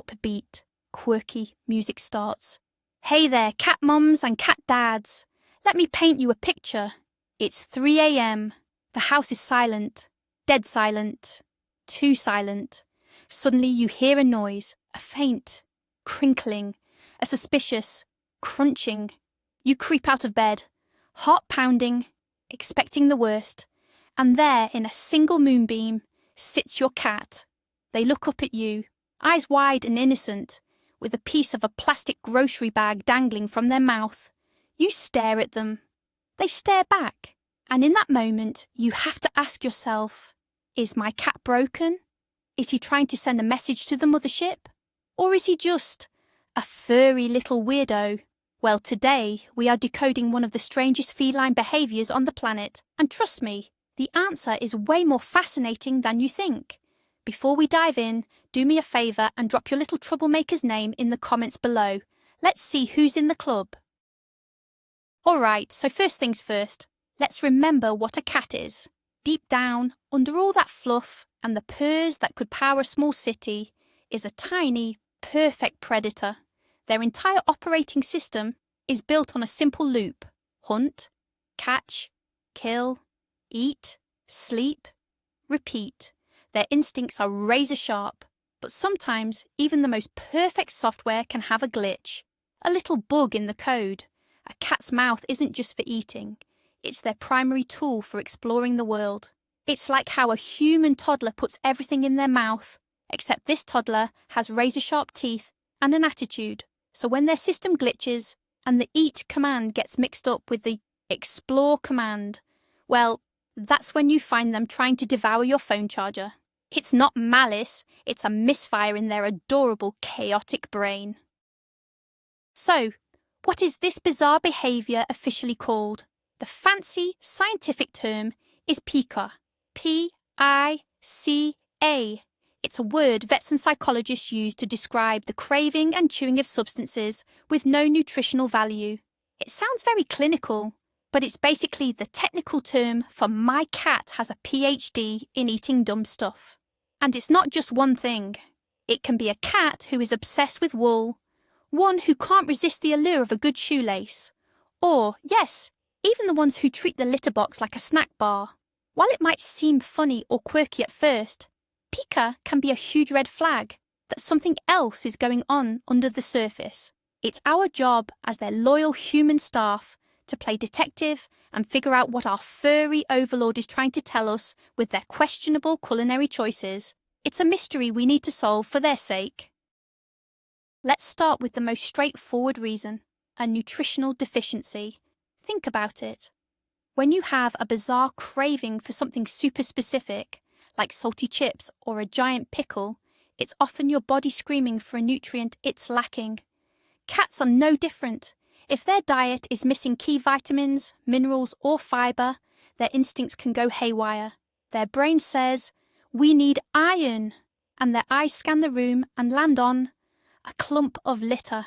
upbeat, quirky music starts. Hey there, cat mums and cat dads. Let me paint you a picture. It's 3 a.m. The house is silent, dead silent, too silent. Suddenly you hear a noise, a faint crinkling, a suspicious crunching. You creep out of bed, heart pounding, expecting the worst, and there in a single moonbeam sits your cat. They look up at you, eyes wide and innocent, with a piece of a plastic grocery bag dangling from their mouth. You stare at them. They stare back, and in that moment you have to ask yourself, is my cat broken? Is he trying to send a message to the mothership? Or is he just a furry little weirdo? Well, today we are decoding one of the strangest feline behaviours on the planet, and trust me, the answer is way more fascinating than you think. Before we dive in, do me a favour and drop your little troublemaker's name in the comments below. Let's see who's in the club. Alright, so first things first, let's remember what a cat is. Deep down, under all that fluff and the purrs that could power a small city, is a tiny, perfect predator. Their entire operating system is built on a simple loop: hunt, catch, kill, eat, sleep, repeat. Their instincts are razor sharp, but sometimes even the most perfect software can have a glitch, a little bug in the code. A cat's mouth isn't just for eating, it's their primary tool for exploring the world. It's like how a human toddler puts everything in their mouth, except this toddler has razor-sharp teeth and an attitude. So when their system glitches and the eat command gets mixed up with the explore command, well, that's when you find them trying to devour your phone charger. It's not malice, it's a misfire in their adorable, chaotic brain. So, what is this bizarre behaviour officially called? The fancy scientific term is Pica. P-I-C-A. It's a word vets and psychologists use to describe the craving and chewing of substances with no nutritional value. It sounds very clinical, but it's basically the technical term for my cat has a PhD in eating dumb stuff. And it's not just one thing. It can be a cat who is obsessed with wool, one who can't resist the allure of a good shoelace, or, yes, even the ones who treat the litter box like a snack bar. While it might seem funny or quirky at first, Pica can be a huge red flag that something else is going on under the surface. It's our job as their loyal human staff to play detective and figure out what our furry overlord is trying to tell us with their questionable culinary choices. It's a mystery we need to solve for their sake. Let's start with the most straightforward reason, a nutritional deficiency. Think about it. When you have a bizarre craving for something super specific, like salty chips or a giant pickle, it's often your body screaming for a nutrient it's lacking. Cats are no different. If their diet is missing key vitamins, minerals or fibre, their instincts can go haywire. Their brain says, "We need iron," and their eyes scan the room and land on a clump of litter.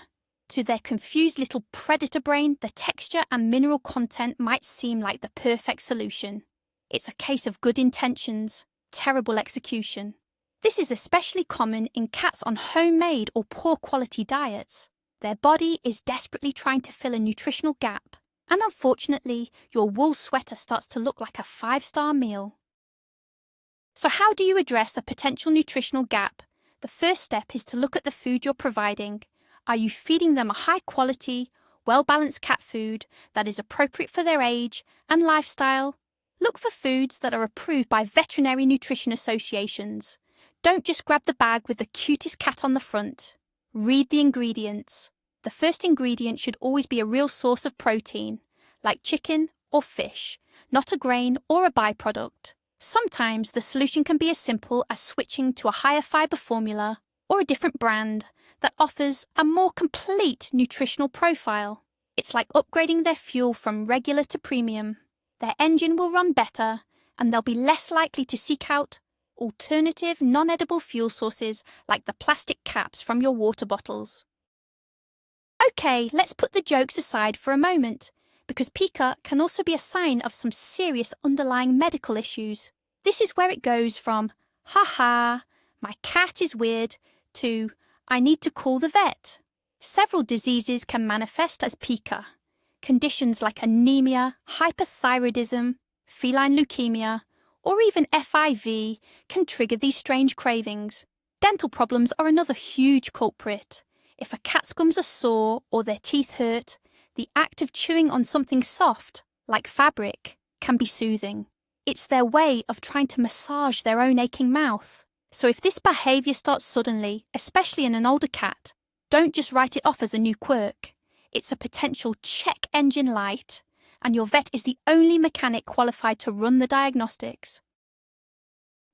To their confused little predator brain, the texture and mineral content might seem like the perfect solution. It's a case of good intentions, terrible execution. This is especially common in cats on homemade or poor quality diets. Their body is desperately trying to fill a nutritional gap, and unfortunately, your wool sweater starts to look like a 5-star meal. So how do you address a potential nutritional gap? The first step is to look at the food you're providing. Are you feeding them a high-quality, well-balanced cat food that is appropriate for their age and lifestyle? Look for foods that are approved by veterinary nutrition associations. Don't just grab the bag with the cutest cat on the front. Read the ingredients. The first ingredient should always be a real source of protein, like chicken or fish, not a grain or a byproduct. Sometimes the solution can be as simple as switching to a higher fibre formula or a different brand that offers a more complete nutritional profile. It's like upgrading their fuel from regular to premium. Their engine will run better, and they'll be less likely to seek out alternative non-edible fuel sources like the plastic caps from your water bottles. Okay, let's put the jokes aside for a moment, because pica can also be a sign of some serious underlying medical issues. This is where it goes from, "Ha ha, my cat is weird," to, I need to call the vet. Several diseases can manifest as pica. Conditions like anemia, hyperthyroidism, feline leukemia, or even FIV can trigger these strange cravings. Dental problems are another huge culprit. If a cat's gums are sore or their teeth hurt, the act of chewing on something soft, like fabric, can be soothing. It's their way of trying to massage their own aching mouth. So if this behaviour starts suddenly, especially in an older cat, don't just write it off as a new quirk. It's a potential check engine light, and your vet is the only mechanic qualified to run the diagnostics.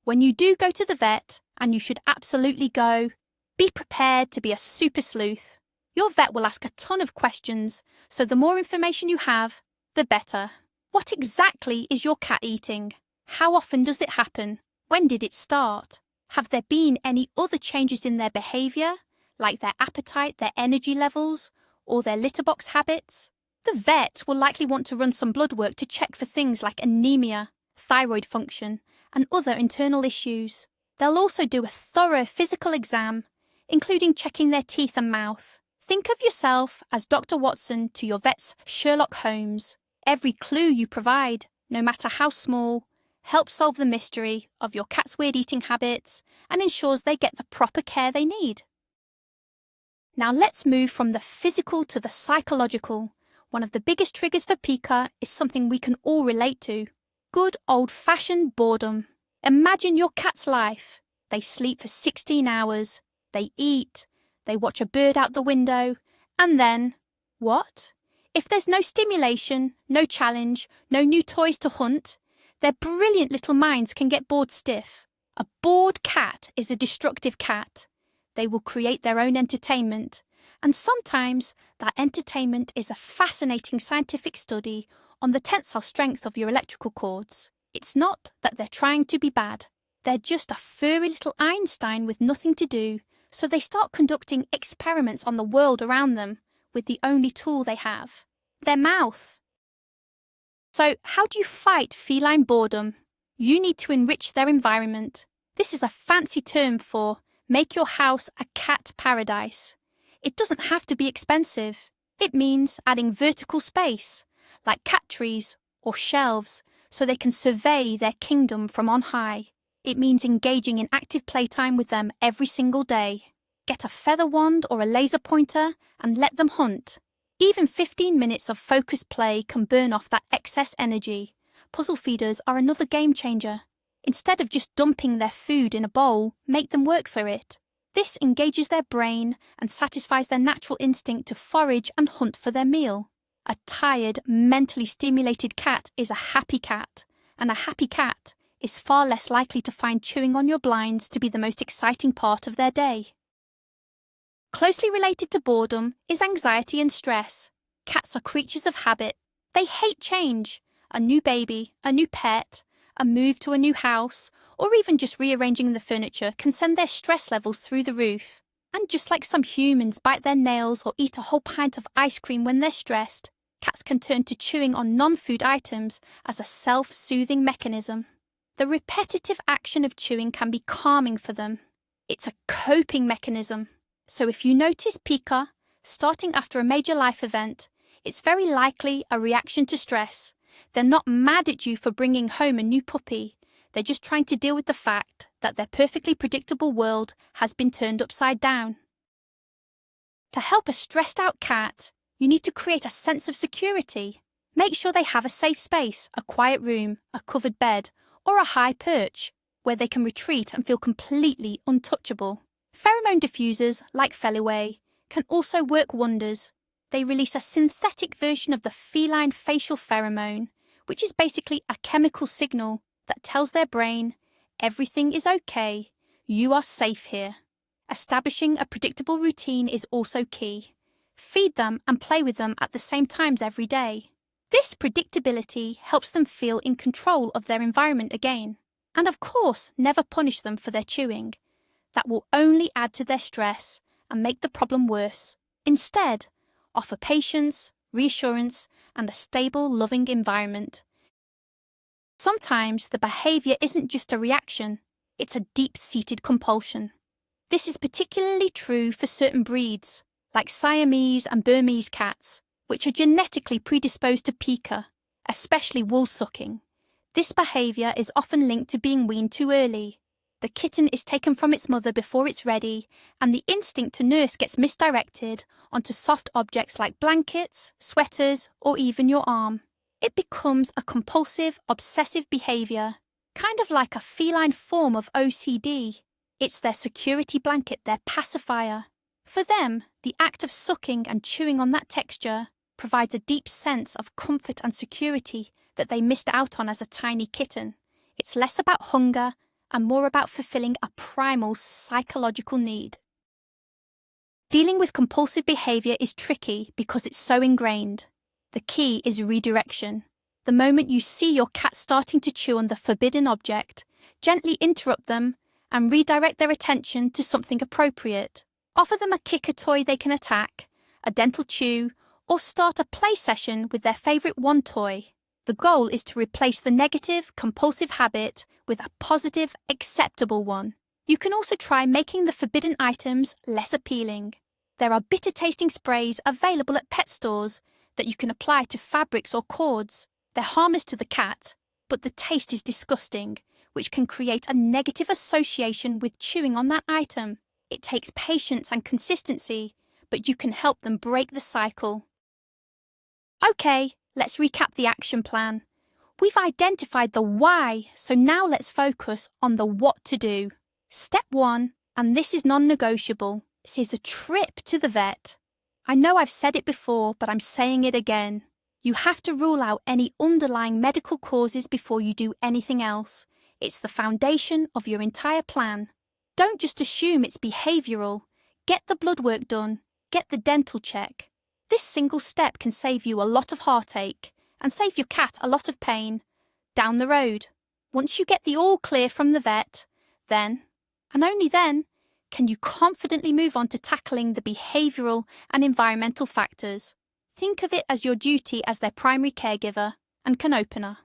When you do go to the vet, and you should absolutely go, be prepared to be a super sleuth. Your vet will ask a ton of questions, so the more information you have, the better. What exactly is your cat eating? How often does it happen? When did it start? Have there been any other changes in their behaviour, like their appetite, their energy levels, or their litter box habits? The vet will likely want to run some blood work to check for things like anemia, thyroid function, and other internal issues. They'll also do a thorough physical exam, including checking their teeth and mouth. Think of yourself as Dr. Watson to your vet's Sherlock Holmes. Every clue you provide, no matter how small, helps solve the mystery of your cat's weird eating habits and ensures they get the proper care they need. Now let's move from the physical to the psychological. One of the biggest triggers for pica is something we can all relate to. Good old-fashioned boredom. Imagine your cat's life. They sleep for 16 hours, they eat, they watch a bird out the window, and then, what? If there's no stimulation, no challenge, no new toys to hunt, their brilliant little minds can get bored stiff. A bored cat is a destructive cat. They will create their own entertainment, and sometimes that entertainment is a fascinating scientific study on the tensile strength of your electrical cords. It's not that they're trying to be bad. They're just a furry little Einstein with nothing to do, so they start conducting experiments on the world around them with the only tool they have, their mouth. So how do you fight feline boredom? You need to enrich their environment. This is a fancy term for make your house a cat paradise. It doesn't have to be expensive. It means adding vertical space, like cat trees or shelves, so they can survey their kingdom from on high. It means engaging in active playtime with them every single day. Get a feather wand or a laser pointer and let them hunt. Even 15 minutes of focused play can burn off that excess energy. Puzzle feeders are another game changer. Instead of just dumping their food in a bowl, make them work for it. This engages their brain and satisfies their natural instinct to forage and hunt for their meal. A tired, mentally stimulated cat is a happy cat, and a happy cat is far less likely to find chewing on your blinds to be the most exciting part of their day. Closely related to boredom is anxiety and stress. Cats are creatures of habit. They hate change. A new baby, a new pet, a move to a new house, or even just rearranging the furniture can send their stress levels through the roof. And just like some humans bite their nails or eat a whole pint of ice cream when they're stressed, cats can turn to chewing on non-food items as a self-soothing mechanism. The repetitive action of chewing can be calming for them. It's a coping mechanism. So if you notice pica starting after a major life event, it's very likely a reaction to stress. They're not mad at you for bringing home a new puppy. They're just trying to deal with the fact that their perfectly predictable world has been turned upside down. To help a stressed-out cat, you need to create a sense of security. Make sure they have a safe space, a quiet room, a covered bed, or a high perch, where they can retreat and feel completely untouchable. Pheromone diffusers, like Feliway, can also work wonders. They release a synthetic version of the feline facial pheromone, which is basically a chemical signal that tells their brain, everything is okay, you are safe here. Establishing a predictable routine is also key. Feed them and play with them at the same times every day. This predictability helps them feel in control of their environment again. And of course, never punish them for their chewing. That will only add to their stress and make the problem worse. Instead, offer patience, reassurance, and a stable, loving environment. Sometimes the behaviour isn't just a reaction, it's a deep-seated compulsion. This is particularly true for certain breeds, like Siamese and Burmese cats, which are genetically predisposed to pica, especially wool sucking. This behaviour is often linked to being weaned too early. The kitten is taken from its mother before it's ready, and the instinct to nurse gets misdirected onto soft objects like blankets, sweaters, or even your arm. It becomes a compulsive, obsessive behaviour, kind of like a feline form of OCD. It's their security blanket, their pacifier. For them, the act of sucking and chewing on that texture provides a deep sense of comfort and security that they missed out on as a tiny kitten. It's less about hunger and more about fulfilling a primal psychological need. Dealing with compulsive behaviour is tricky because it's so ingrained. The key is redirection. The moment you see your cat starting to chew on the forbidden object, gently interrupt them and redirect their attention to something appropriate. Offer them a kicker toy they can attack, a dental chew, or start a play session with their favourite wand toy. The goal is to replace the negative, compulsive habit with a positive, acceptable one. You can also try making the forbidden items less appealing. There are bitter-tasting sprays available at pet stores that you can apply to fabrics or cords. They're harmless to the cat, but the taste is disgusting, which can create a negative association with chewing on that item. It takes patience and consistency, but you can help them break the cycle. Okay, let's recap the action plan. We've identified the why, so now let's focus on the what to do. Step 1, and this is non-negotiable, is a trip to the vet. I know I've said it before, but I'm saying it again. You have to rule out any underlying medical causes before you do anything else. It's the foundation of your entire plan. Don't just assume it's behavioural. Get the blood work done. Get the dental check. This single step can save you a lot of heartache and save your cat a lot of pain down the road. Once you get the all clear from the vet, then, and only then, can you confidently move on to tackling the behavioural and environmental factors. Think of it as your duty as their primary caregiver and can opener.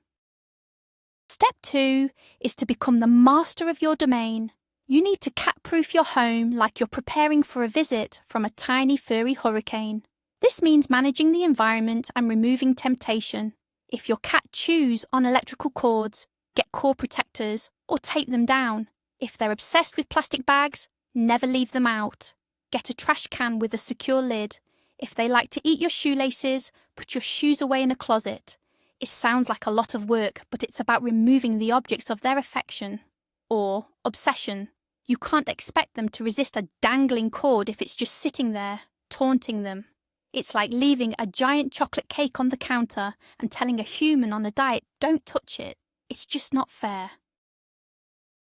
Step 2 is to become the master of your domain. You need to cat-proof your home like you're preparing for a visit from a tiny furry hurricane. This means managing the environment and removing temptation. If your cat chews on electrical cords, get core protectors or tape them down. If they're obsessed with plastic bags, never leave them out. Get a trash can with a secure lid. If they like to eat your shoelaces, put your shoes away in a closet. It sounds like a lot of work, but it's about removing the objects of their affection or obsession. You can't expect them to resist a dangling cord if it's just sitting there, taunting them. It's like leaving a giant chocolate cake on the counter and telling a human on a diet, don't touch it. It's just not fair.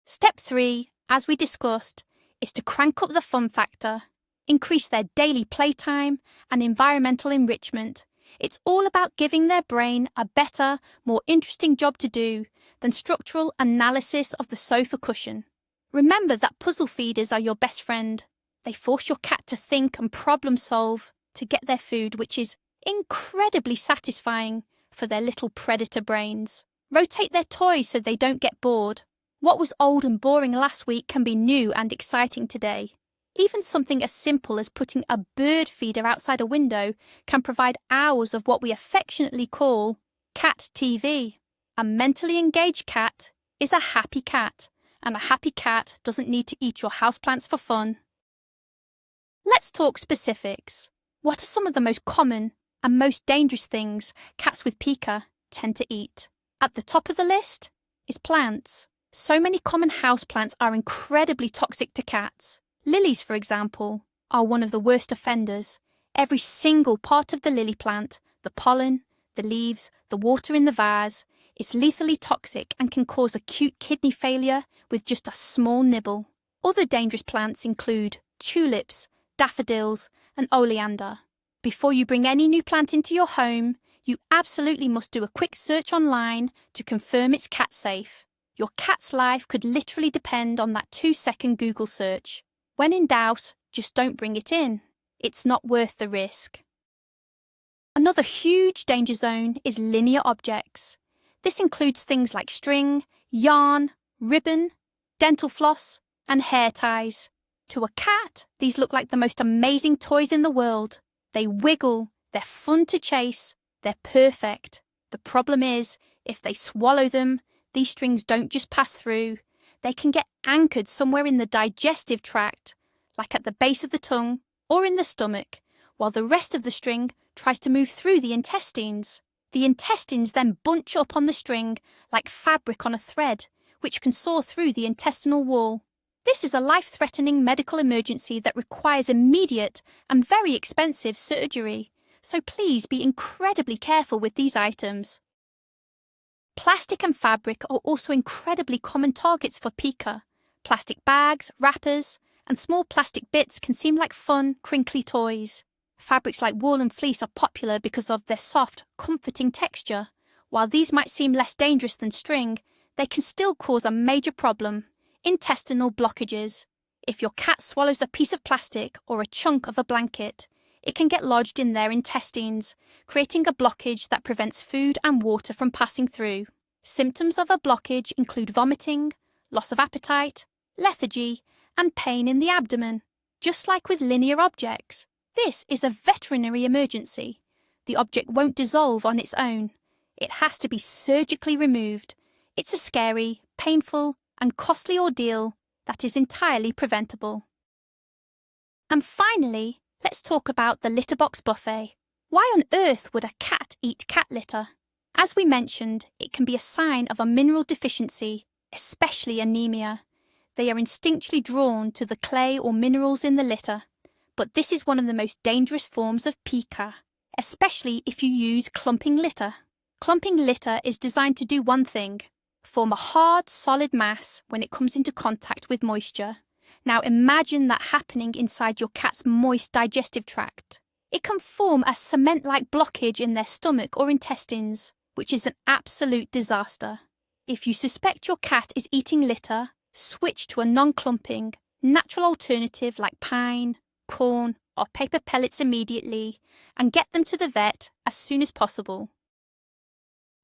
Step 3, as we discussed, is to crank up the fun factor, increase their daily playtime and environmental enrichment. It's all about giving their brain a better, more interesting job to do than structural analysis of the sofa cushion. Remember that puzzle feeders are your best friend. They force your cat to think and problem solve to get their food, which is incredibly satisfying for their little predator brains. Rotate their toys so they don't get bored. What was old and boring last week can be new and exciting today. Even something as simple as putting a bird feeder outside a window can provide hours of what we affectionately call cat TV. A mentally engaged cat is a happy cat, and a happy cat doesn't need to eat your houseplants for fun. Let's talk specifics. What are some of the most common and most dangerous things cats with pica tend to eat? At the top of the list is plants. So many common houseplants are incredibly toxic to cats. Lilies, for example, are one of the worst offenders. Every single part of the lily plant, the pollen, the leaves, the water in the vase, is lethally toxic and can cause acute kidney failure with just a small nibble. Other dangerous plants include tulips, daffodils, and oleander. Before you bring any new plant into your home, you absolutely must do a quick search online to confirm it's cat safe. Your cat's life could literally depend on that 2-second Google search. When in doubt, just don't bring it in. It's not worth the risk. Another huge danger zone is linear objects. This includes things like string, yarn, ribbon, dental floss, and hair ties. To a cat, these look like the most amazing toys in the world. They wiggle, they're fun to chase, they're perfect. The problem is, if they swallow them, these strings don't just pass through. They can get anchored somewhere in the digestive tract, like at the base of the tongue or in the stomach, while the rest of the string tries to move through the intestines. The intestines then bunch up on the string like fabric on a thread, which can saw through the intestinal wall. This is a life-threatening medical emergency that requires immediate and very expensive surgery, so please be incredibly careful with these items. Plastic and fabric are also incredibly common targets for Pica. Plastic bags, wrappers, and small plastic bits can seem like fun, crinkly toys. Fabrics like wool and fleece are popular because of their soft, comforting texture. While these might seem less dangerous than string, they can still cause a major problem: intestinal blockages. If your cat swallows a piece of plastic or a chunk of a blanket, it can get lodged in their intestines, creating a blockage that prevents food and water from passing through. Symptoms of a blockage include vomiting, loss of appetite, lethargy, and pain in the abdomen. Just like with linear objects, this is a veterinary emergency. The object won't dissolve on its own. It has to be surgically removed. It's a scary, painful, and costly ordeal that is entirely preventable. And finally, let's talk about the litter box buffet. Why on earth would a cat eat cat litter? As we mentioned, it can be a sign of a mineral deficiency, especially anemia. They are instinctually drawn to the clay or minerals in the litter, but this is one of the most dangerous forms of pica, especially if you use clumping litter. Clumping litter is designed to do one thing: form a hard, solid mass when it comes into contact with moisture. Now imagine that happening inside your cat's moist digestive tract. It can form a cement-like blockage in their stomach or intestines, which is an absolute disaster. If you suspect your cat is eating litter, switch to a non-clumping, natural alternative like pine, corn, or paper pellets immediately, and get them to the vet as soon as possible.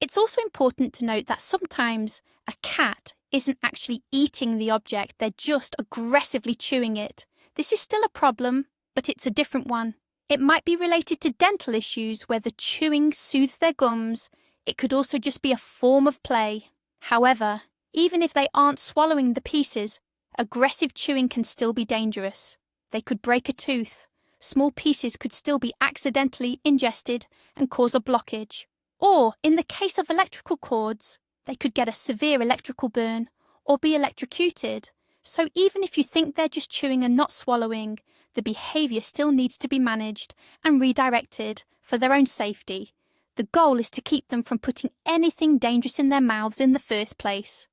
It's also important to note that sometimes a cat isn't actually eating the object, they're just aggressively chewing it. This is still a problem, but it's a different one. It might be related to dental issues where the chewing soothes their gums. It could also just be a form of play. However, even if they aren't swallowing the pieces, aggressive chewing can still be dangerous. They could break a tooth. Small pieces could still be accidentally ingested and cause a blockage. Or, in the case of electrical cords, they could get a severe electrical burn or be electrocuted. So even if you think they're just chewing and not swallowing, the behaviour still needs to be managed and redirected for their own safety. The goal is to keep them from putting anything dangerous in their mouths in the first place.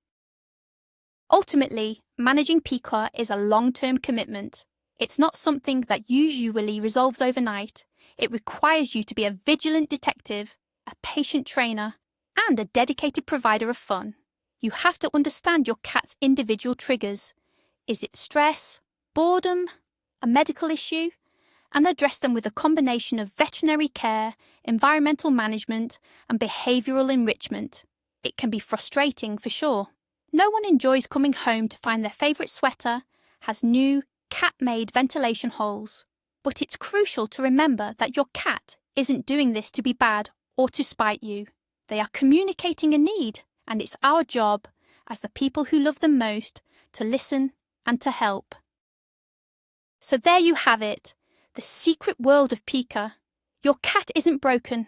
Ultimately, managing pica is a long-term commitment. It's not something that usually resolves overnight. It requires you to be a vigilant detective, a patient trainer, and a dedicated provider of fun. You have to understand your cat's individual triggers. Is it stress, boredom, a medical issue? And address them with a combination of veterinary care, environmental management, and behavioural enrichment. It can be frustrating for sure. No one enjoys coming home to find their favourite sweater has new, cat-made ventilation holes. But it's crucial to remember that your cat isn't doing this to be bad or to spite you. They are communicating a need, and it's our job, as the people who love them most, to listen and to help. So there you have it, the secret world of Pica. Your cat isn't broken,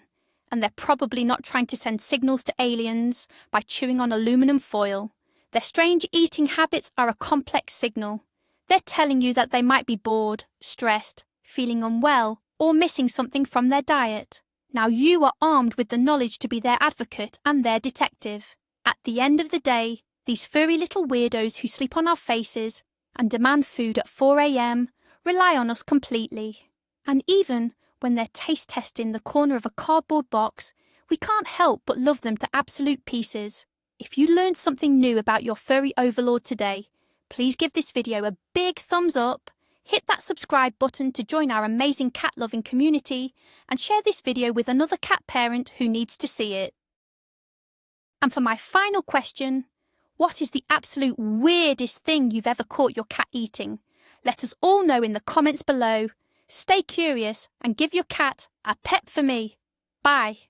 and they're probably not trying to send signals to aliens by chewing on aluminum foil. Their strange eating habits are a complex signal. They're telling you that they might be bored, stressed, feeling unwell, or missing something from their diet. Now you are armed with the knowledge to be their advocate and their detective. At the end of the day, these furry little weirdos who sleep on our faces and demand food at 4 a.m. rely on us completely. And even when they're taste testing the corner of a cardboard box, we can't help but love them to absolute pieces. If you learned something new about your furry overlord today, please give this video a big thumbs up, hit that subscribe button to join our amazing cat-loving community, and share this video with another cat parent who needs to see it. And for my final question, what is the absolute weirdest thing you've ever caught your cat eating? Let us all know in the comments below. Stay curious and give your cat a pet for me. Bye.